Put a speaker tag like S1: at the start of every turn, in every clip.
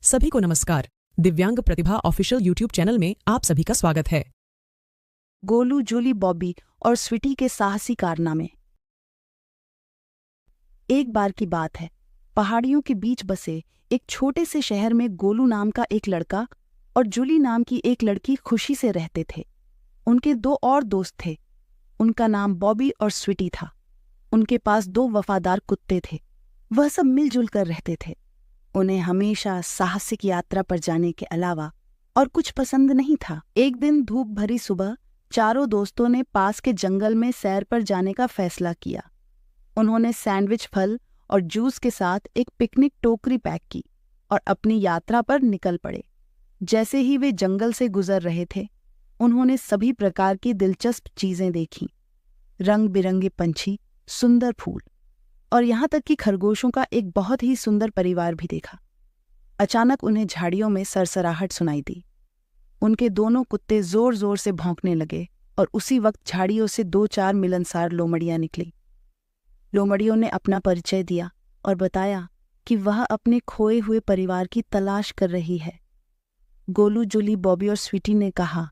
S1: सभी को नमस्कार। दिव्यांग प्रतिभा ऑफिशियल यूट्यूब चैनल में आप सभी का स्वागत है।
S2: गोलू, जूली, बॉबी और स्वीटी के साहसी कारनामे। एक बार की बात है, पहाड़ियों के बीच बसे एक छोटे से शहर में गोलू नाम का एक लड़का और जूली नाम की एक लड़की खुशी से रहते थे। उनके दो और दोस्त थे, उनका नाम बॉबी और स्वीटी था। उनके पास दो वफादार कुत्ते थे। वह सब मिलजुल कर रहते थे। उन्हें हमेशा साहसिक यात्रा पर जाने के अलावा और कुछ पसंद नहीं था। एक दिन धूप भरी सुबह चारों दोस्तों ने पास के जंगल में सैर पर जाने का फैसला किया। उन्होंने सैंडविच, फल और जूस के साथ एक पिकनिक टोकरी पैक की और अपनी यात्रा पर निकल पड़े। जैसे ही वे जंगल से गुजर रहे थे, उन्होंने सभी प्रकार की दिलचस्प चीजें देखीं। रंग बिरंगे पंछी, सुंदर फूल और यहाँ तक कि खरगोशों का एक बहुत ही सुंदर परिवार भी देखा। अचानक उन्हें झाड़ियों में सरसराहट सुनाई दी। उनके दोनों कुत्ते जोर जोर से भौंकने लगे और उसी वक्त झाड़ियों से दो चार मिलनसार लोमड़ियां निकली। लोमड़ियों ने अपना परिचय दिया और बताया कि वह अपने खोए हुए परिवार की तलाश कर रही है। गोलू, जूली, बॉबी और स्वीटी ने कहा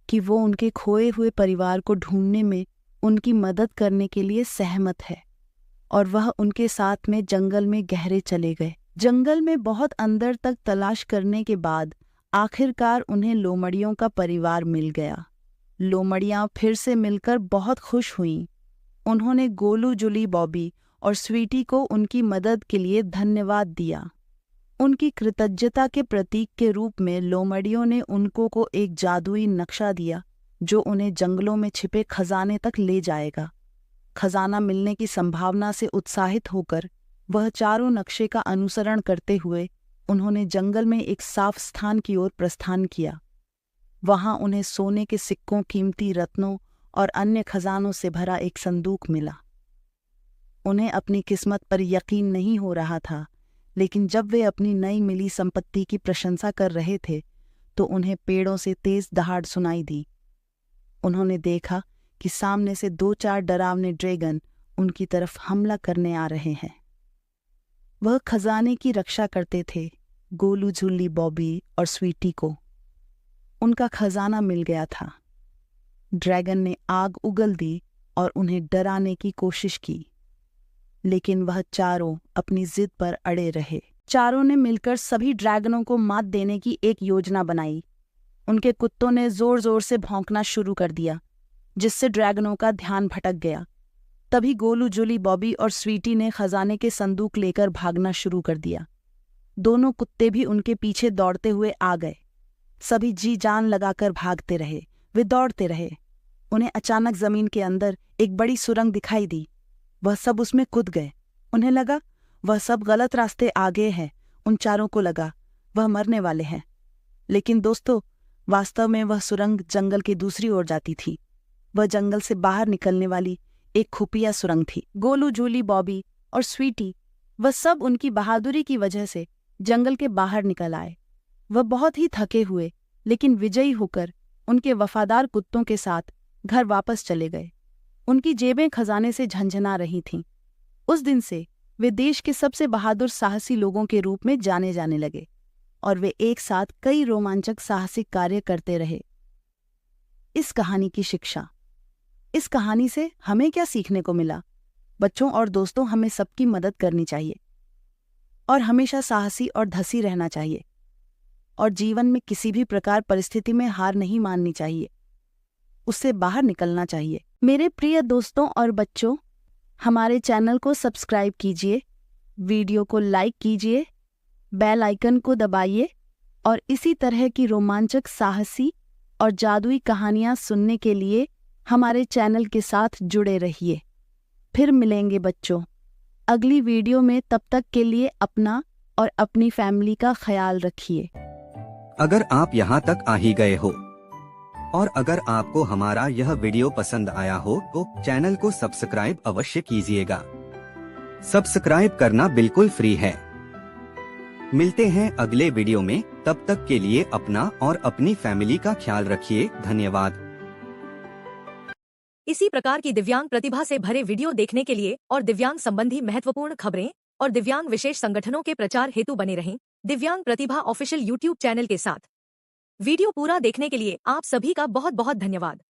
S2: कि वो उनके खोए हुए परिवार को ढूंढने में उनकी मदद करने के लिए सहमत है और वह उनके साथ में जंगल में गहरे चले गए। जंगल में बहुत अंदर तक तलाश करने के बाद आखिरकार उन्हें लोमड़ियों का परिवार मिल गया। लोमड़ियां फिर से मिलकर बहुत खुश हुईं। उन्होंने गोलू, जूली, बॉबी और स्वीटी को उनकी मदद के लिए धन्यवाद दिया। उनकी कृतज्ञता के प्रतीक के रूप में लोमड़ियों ने उनको को एक जादुई नक्शा दिया जो उन्हें जंगलों में छिपे खजाने तक ले जाएगा। खजाना मिलने की संभावना से उत्साहित होकर वह चारों नक्शे का अनुसरण करते हुए उन्होंने जंगल में एक साफ स्थान की ओर प्रस्थान किया। वहां उन्हें सोने के सिक्कों, कीमती रत्नों और अन्य खजानों से भरा एक संदूक मिला। उन्हें अपनी किस्मत पर यकीन नहीं हो रहा था, लेकिन जब वे अपनी नई मिली संपत्ति की प्रशंसा कर रहे थे तो उन्हें पेड़ों से तेज दहाड़ सुनाई दी। उन्होंने देखा कि सामने से दो चार डरावने ड्रैगन उनकी तरफ हमला करने आ रहे हैं। वह खजाने की रक्षा करते थे गोलू, जूली, बॉबी और स्वीटी को। उनका खजाना मिल गया था। ड्रैगन ने आग उगल दी और उन्हें डराने की कोशिश की, लेकिन वह चारों अपनी जिद पर अड़े रहे। चारों ने मिलकर सभी ड्रैगनों को मात देने की एक योजना बनाई। उनके कुत्तों ने जोर जोर से भौंकना शुरू कर दिया, जिससे ड्रैगनों का ध्यान भटक गया। तभी गोलू, जूली, बॉबी और स्वीटी ने खजाने के संदूक लेकर भागना शुरू कर दिया। दोनों कुत्ते भी उनके पीछे दौड़ते हुए आ गए। सभी जी जान लगाकर भागते रहे। वे दौड़ते रहे। उन्हें अचानक जमीन के अंदर एक बड़ी सुरंग दिखाई दी। वह सब उसमें कूद गए। उन्हें लगा वह सब गलत रास्ते आ गए हैं। उन चारों को लगा वह मरने वाले हैं। लेकिन दोस्तों, वास्तव में वह सुरंग जंगल की दूसरी ओर जाती थी। वह जंगल से बाहर निकलने वाली एक खुफिया सुरंग थी। गोलू, जूली, बॉबी और स्वीटी वह सब उनकी बहादुरी की वजह से जंगल के बाहर निकल आए। वह बहुत ही थके हुए लेकिन विजयी होकर उनके वफादार कुत्तों के साथ घर वापस चले गए। उनकी जेबें खजाने से झंझना रही थीं। उस दिन से वे देश के सबसे बहादुर साहसी लोगों के रूप में जाने जाने लगे और वे एक साथ कई रोमांचक साहसिक कार्य करते रहे। इस कहानी की शिक्षा। इस कहानी से हमें क्या सीखने को मिला? बच्चों और दोस्तों, हमें सबकी मदद करनी चाहिए और हमेशा साहसी और धसी रहना चाहिए और जीवन में किसी भी प्रकार परिस्थिति में हार नहीं माननी चाहिए। उससे बाहर निकलना चाहिए। मेरे प्रिय दोस्तों और बच्चों, हमारे चैनल को सब्सक्राइब कीजिए, वीडियो को लाइक कीजिए, बेल आइकन को दबाइए और इसी तरह की रोमांचक, साहसी और जादुई कहानियां सुनने के लिए हमारे चैनल के साथ जुड़े रहिए। फिर मिलेंगे बच्चों अगली वीडियो में। तब तक के लिए अपना और अपनी फैमिली का ख्याल रखिए।
S3: अगर आप यहाँ तक आ ही गए हो और अगर आपको हमारा यह वीडियो पसंद आया हो तो चैनल को सब्सक्राइब अवश्य कीजिएगा। सब्सक्राइब करना बिल्कुल फ्री है। मिलते हैं अगले वीडियो में। तब तक के लिए अपना और अपनी फैमिली का ख्याल रखिए। धन्यवाद।
S4: इसी प्रकार की दिव्यांग प्रतिभा से भरे वीडियो देखने के लिए और दिव्यांग संबंधी महत्वपूर्ण खबरें और दिव्यांग विशेष संगठनों के प्रचार हेतु बने रहें दिव्यांग प्रतिभा ऑफिशियल यूट्यूब चैनल के साथ। वीडियो पूरा देखने के लिए आप सभी का बहुत बहुत धन्यवाद।